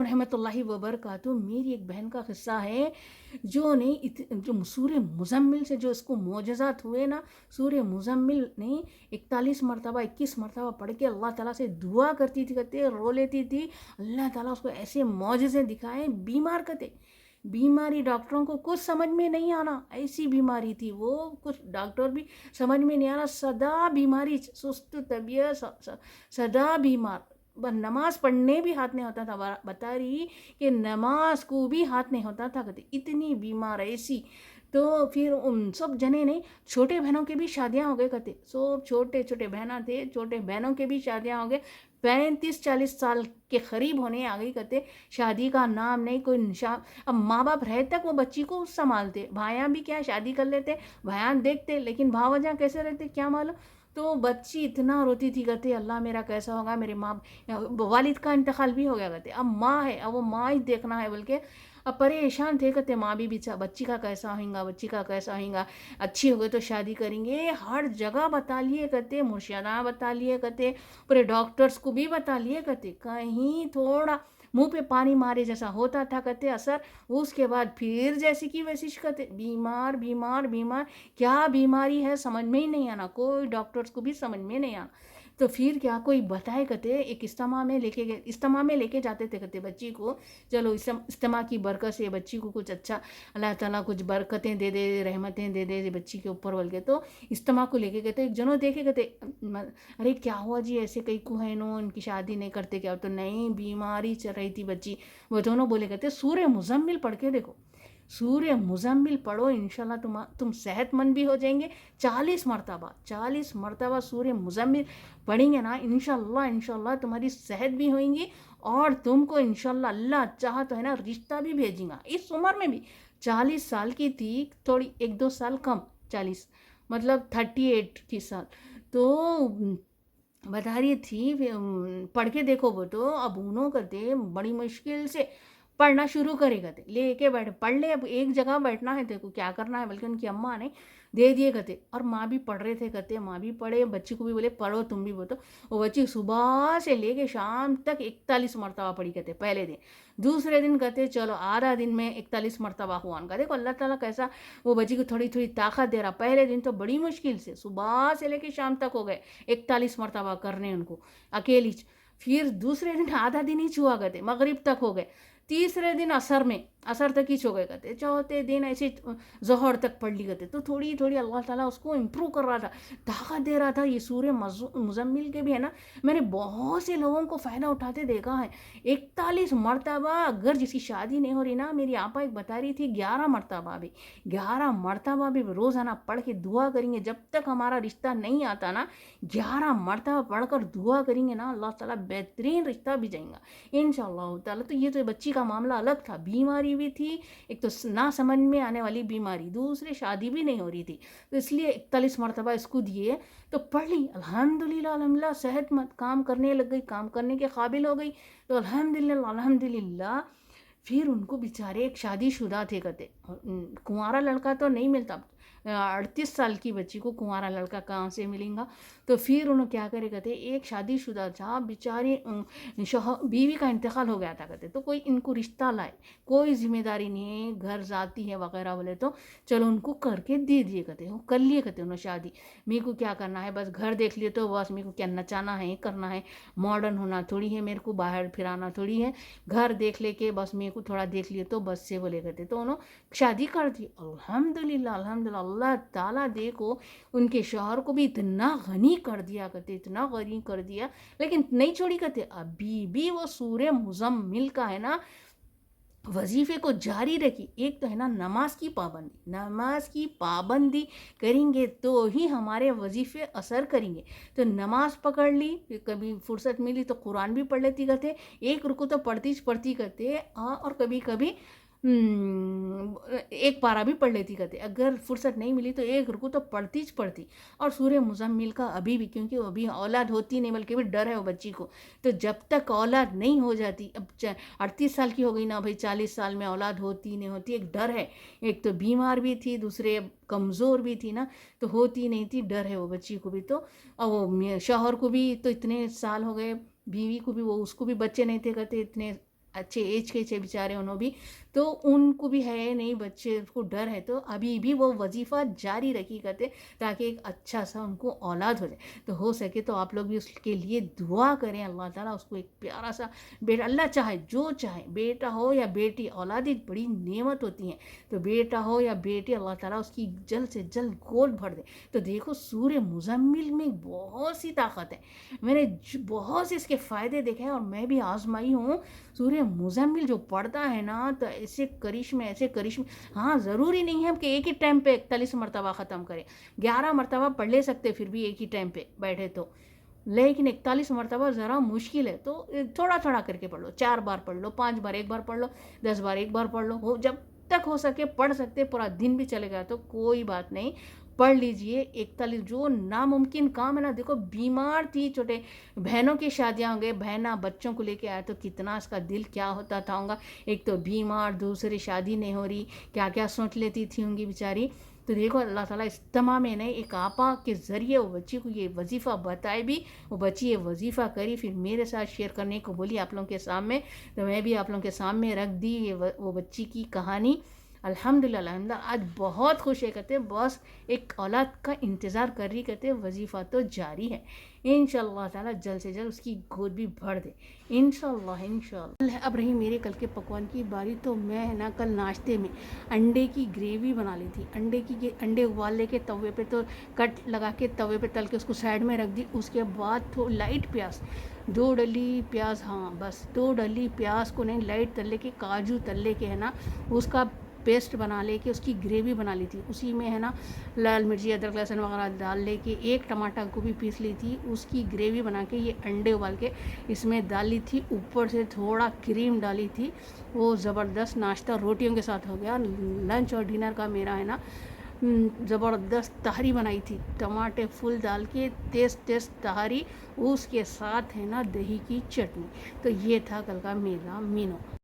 रहमतुल्लाहि व बरकातहू। मेरी एक बहन का किस्सा है जो ने जो सूर्य मुजम्मिल से जो इसको मोजज़ात हुए ना, सूर्य मुजम्मिल ने 41 मरतबा 21 मरतबा पढ़ के अल्लाह ताला से दुआ करती थी, कहते रो लेती थी। अल्लाह ताला उसको ऐसे मोजज़े दिखाए, बीमार कहते बीमारी डॉक्टरों को कुछ समझ में नहीं आना, ऐसी बीमारी थी वो, कुछ डॉक्टर भी समझ में नहीं आ रहा, सदा बीमारी, सुस्त तबीयत, सदा बीमार। नमाज पढ़ने भी हाथ नहीं होता था, बता रही कि नमाज को भी हाथ नहीं होता था, कहते इतनी बीमार ऐसी। तो फिर उन सब जने ने, छोटे बहनों के भी शादियां हो गए, कहते सब छोटे छोटे बहना थे, छोटे बहनों के भी शादियां हो गए, 35-40 साल के करीब होने आ गई, कहते शादी का नाम नहीं, कोई निशा। अब माँ बाप रहे तक वो बच्ची को संभालते, भाइयाँ भी क्या शादी कर लेते, भाइयाँ देखते, लेकिन भावजा कैसे रहते क्या मालूम। तो बच्ची इतना रोती थी, कहते अल्लाह मेरा कैसा होगा, मेरे माँ, वालिद का इंतकाल भी हो गया, कहते अब माँ है, अब वो माँ ही देखना है, बल्कि अब परेशान थे, कहते माँ भी बिचा, बच्ची का कैसा होगा, बच्ची का कैसा होगा, अच्छी हो गई तो शादी करेंगे। हर जगह बता लिए, कहते मुर्शिदा बता लिए, कहते पूरे डॉक्टर्स को भी बता लिए, कहते कहीं थोड़ा मुंह पे पानी मारे जैसा होता था, कहते असर। उसके बाद फिर जैसी की वैसी, कहते बीमार बीमार बीमार, क्या बीमारी है समझ में ही नहीं आना, कोई डॉक्टर्स को भी समझ में नहीं आना। तो फिर क्या कोई बताए, कहते एक इज्तिमा में लेके गए, इज्तिमा में लेके जाते थे, कहते बच्ची को, चलो इज्तिमा की बरकत से बच्ची को कुछ अच्छा, अल्लाह ताला कुछ बरकतें दे दे, रहमतें दे दे बच्ची के ऊपर, बोल के तो इज्तिमा को लेके गए। तो एक जनों देखे, कहते अरे क्या हुआ जी, ऐसे कई को है नो, इनकी शादी नहीं करते क्या? तो नहीं, बीमारी चल रही थी बच्ची। वो दोनों बोले, कहते सूर्य मुजम्मिल पढ़ के देखो, सूर्य मुजम्मिल पढ़ो, इंशाल्लाह तुम सेहतमंद भी हो जाएंगे। 40 मरतबा सूर्य मुजम्मिल पढ़ेंगे ना, इंशाल्लाह इंशाल्लाह तुम्हारी सेहत भी होगी, और तुमको इंशाल्लाह अल्लाह चाहा तो है ना रिश्ता भी भेजेगा इस उम्र में भी। 40 साल की थी, थोड़ी 1-2 साल कम, 40 मतलब 38 थी साल। तो बता रही थी, पढ़ के देखो वो तो, अब उन्हों करते बड़ी मुश्किल से पढ़ना शुरू करेगा, थे लेके बैठे, पढ़ ले, अब एक जगह बैठना है, तेरे को क्या करना है, बल्कि उनकी अम्मा ने दे दिए, कहते। और माँ भी पढ़ रहे थे, कहते माँ भी पढ़े, बच्ची को भी बोले पढ़ो तुम भी, बोलो। वो बच्ची सुबह से लेके शाम तक 41 मरतबा पढ़ी, कहते पहले दिन। दूसरे दिन कहते चलो आधा दिन में 41 मरतबा हुआ, उनका देखो अल्लाह ताला कैसा वो बच्ची को थोड़ी थोड़ी ताकत दे रहा। पहले दिन तो बड़ी मुश्किल से सुबह से लेके शाम तक हो गए 41 मरतबा करने उनको अकेली। फिर दूसरे दिन आधा दिन ही छुआ गए, मगरिब तक हो गए। तीसरे दिन असर में, असर तक ही छो गए, कहते चौथे दिन ऐसे जहर तक पढ़ ली, कहते। तो थोड़ी थोड़ी अल्लाह ताला उसको इम्प्रूव कर रहा था, ताकत दे रहा था। ये सूर्य मुजम्मिल के भी है ना, मैंने बहुत से लोगों को फ़ायदा उठाते देखा है। 41 मरतबा, अगर जिसकी शादी नहीं हो रही ना, मेरी आपा एक बता रही थी 11 मरतबा भी, 11 मरतबा भी रोज़ाना पढ़ के दुआ करेंगे, जब तक हमारा रिश्ता नहीं आता ना, 11 मरतबा पढ़ कर दुआ करेंगे ना, अल्लाह ताला बेहतरीन रिश्ता भी जाएगा इंशाअल्लाह ताला। तो ये तो बच्ची का मामला अलग था, बीमारी भी थी, एक तो ना समझ में आने वाली बीमारी, दूसरी शादी भी नहीं हो रही थी, तो इसलिए 41 मरतबा इसको दिए। तो पढ़ ली, अल्हम्दुलिल्लाह अल्हम्दुलिल्लाह, सेहतमंद, काम करने लग गई, काम करने के काबिल हो गई, तो अल्हम्दुलिल्लाह अल्हम्दुलिल्लाह। फिर उनको बेचारे, एक शादीशुदा थे, कहते कुंवारा लड़का तो नहीं मिलता, 38 साल की बच्ची को कुंवारा लड़का कहाँ से मिलेगा। तो फिर उन्होंने क्या करे, कहते एक शादीशुदा था बेचारी, बीवी का इंतकाल हो गया था, कहते तो कोई इनको रिश्ता लाए, कोई जिम्मेदारी नहीं है, घर जाती है वगैरह, बोले तो चलो उनको करके दे दिए, कहते वो कर लिए, कहते उन्होंने शादी। मेरे को क्या करना है, बस घर देख लिए तो बस, मेरे को क्या नचाना है, करना है, मॉडर्न होना थोड़ी है, मेरे को बाहर फिराना थोड़ी है, घर देख लेके बस मेरे को थोड़ा देख लिए तो बस से, बोले कहते। तो उन्होंने शादी कर दी, अल्हम्दुलिल्लाह अल्हम्दुलिल्लाह। अल्लाह ताला देखो उनके शौहर को भी इतना गनी कर दिया, कहते इतना गनी कर दिया, लेकिन नहीं छोड़ी, कहते अभी भी वो सूर्य मुजम्मिल का है ना वजीफे को जारी रखी। एक तो है ना नमाज की पाबंदी, नमाज की पाबंदी करेंगे तो ही हमारे वजीफे असर करेंगे। तो नमाज पकड़ ली, कभी फुर्सत मिली तो कुरान भी पढ़ लेती, कहते एक रुकू तो पढ़ती कहते, और कभी कभी एक पारा भी पढ़ लेती, कहते अगर फुर्सत नहीं मिली तो एक रुकू तो पढ़ती। और सूर्य मुजम्मिल का अभी भी, क्योंकि अभी औलाद होती नहीं, बल्कि भी डर है वो बच्ची को, तो जब तक औलाद नहीं हो जाती, अब 38 साल की हो गई ना भाई, 40 साल में औलाद होती नहीं होती, एक डर है। एक तो बीमार भी थी, दूसरे कमज़ोर भी थी ना, तो होती नहीं थी, डर है वो बच्ची को भी। तो और वो शौहर को भी तो इतने साल हो गए, बीवी को भी, वो उसको भी बच्चे नहीं थे, कहते इतने अच्छे एज के थे बेचारे उन्हों भी, तो उनको भी है नहीं बच्चे को डर है, तो अभी भी वो वजीफ़ा जारी रखी करते ताकि एक अच्छा सा उनको औलाद हो जाए। तो हो सके तो आप लोग भी उसके लिए दुआ करें, अल्लाह ताला उसको एक प्यारा सा बेटा, अल्लाह चाहे जो चाहे, बेटा हो या बेटी, औलाद एक बड़ी नेमत होती है, तो बेटा हो या बेटी अल्लाह ताला उसकी जल्द से जल्द गोद भर दे। तो देखो सूर्य मुज़म्मिल में बहुत सी ताकत है, मैंने बहुत से इसके फ़ायदे देखे हैं और मैं भी आजमाई हूँ। सूर्य मुज़म्मिल जो पढ़ता है ना, तो ऐसे करिश्मे, ऐसे करिश्मे। हाँ, ज़रूरी नहीं है कि एक ही टाइम पे 41 मरतबा ख़त्म करें, 11 मरतबा पढ़ ले सकते फिर भी एक ही टाइम पे बैठे तो, लेकिन 41 मरतबा ज़रा मुश्किल है, तो थोड़ा थोड़ा करके पढ़ लो, 4 बार पढ़ लो, 5 बार एक बार पढ़ लो, 10 बार एक बार पढ़ लो, हो जब तक हो सके पढ़ सकते, पूरा दिन भी चलेगा तो कोई बात नहीं, पढ़ लीजिए। 41 जो नामुमकिन काम है ना, देखो बीमार थी, छोटे बहनों की शादियाँ हो गई, बहना बच्चों को लेके आया तो कितना इसका दिल क्या होता था होगा, एक तो बीमार, दूसरी शादी नहीं हो रही, क्या क्या सोच लेती थी होंगी बेचारी। तो देखो अल्लाह ताला इस तमाम में नहीं, एक आपा के ज़रिए वो बच्ची को ये वजीफ़ा बताए भी, वो बच्ची ये वजीफ़ा करी, फिर मेरे साथ शेयर करने को बोली आप लोगों के सामने, तो मैं भी आप लोगों के सामने रख दी ये वो बच्ची की कहानी। अल्हम्दुलिल्लाह अल्हम्दुलिल्लाह आज बहुत खुश है, कहते बस एक औलाद का इंतज़ार कर रही, कहते वजीफ़ा तो जारी है, इंशाअल्लाह ताला जल्द से जल्द उसकी गोद भी भर दे, इंशाअल्लाह इंशाअल्लाह। अब रही मेरे कल के पकवान की बारी, तो मैं है ना कल नाश्ते में अंडे की ग्रेवी बना ली थी। अंडे उबाल ले के तवे पे, तो कट लगा के तवे पे तल के उसको साइड में रख दी। उसके बाद थोड़ा लाइट प्याज, 2 डली प्याज, हाँ बस 2 डली प्याज को नहीं, लाइट तल के काजू तल के है ना उसका पेस्ट बना ले के उसकी ग्रेवी बना ली थी। उसी में है ना लाल मिर्ची, अदरक, लहसुन वगैरह डाल ले के एक टमाटर को भी पीस ली थी, उसकी ग्रेवी बना के ये अंडे उबाल के इसमें डाली थी, ऊपर से थोड़ा क्रीम डाली थी। वो ज़बरदस्त नाश्ता रोटियों के साथ हो गया। लंच और डिनर का मेरा है ना ज़बरदस्त तहरी बनाई थी, टमाटे फुल डाल के तेज़ तहरी, उसके साथ है ना दही की चटनी। तो ये था कल का मेरा मेनू।